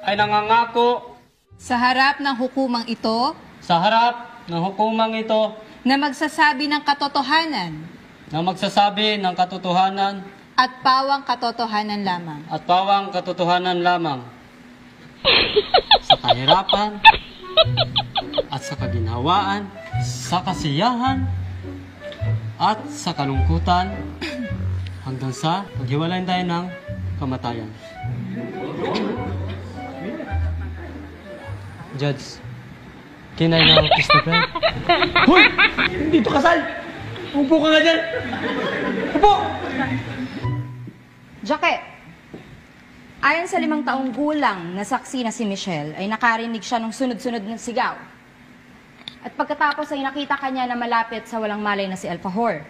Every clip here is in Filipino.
Ay nangangako sa harap ng hukumang ito sa harap ng hukumang ito na magsasabi ng katotohanan at pawang katotohanan lamang sa kahirapan at sa kaginhawaan, sa kasiyahan at sa kalungkutan hanggang sa maghiwalayan tayo ng kamatayan. Judge, can I now kiss the bride? Hoy! Hindi to kasal! Upo ka nga dyan! Upo! Jackie, ayon sa 5 taong gulang na saksi na si Michelle, ay nakarinig siya ng sunod-sunod ng sigaw. At pagkatapos ay nakita kanya na malapit sa walang malay na si Alfajor,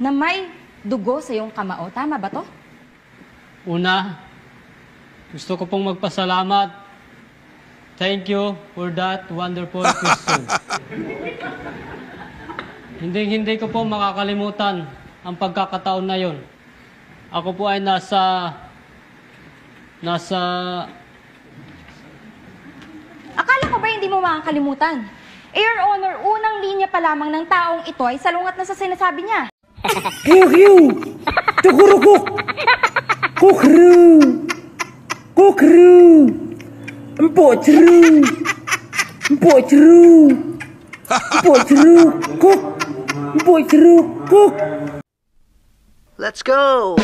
na may dugo sa iyong kamao. Tama ba to? Una, gusto ko pong magpasalamat. Thank you for that wonderful question. Hindi ko po makakalimutan ang pagkakataon na yon. Ako po ay nasa... Akala ko ba hindi mo makakalimutan? Your Honor, unang linya pa lamang ng taong ito ay salungat na sa sinasabi niya. Kukru! Tukurukuk! Kukru! Kukru! Empok ceru! Empok ceru! Empok ceru! Kuk! Empok ceru! Kuk! Let's go!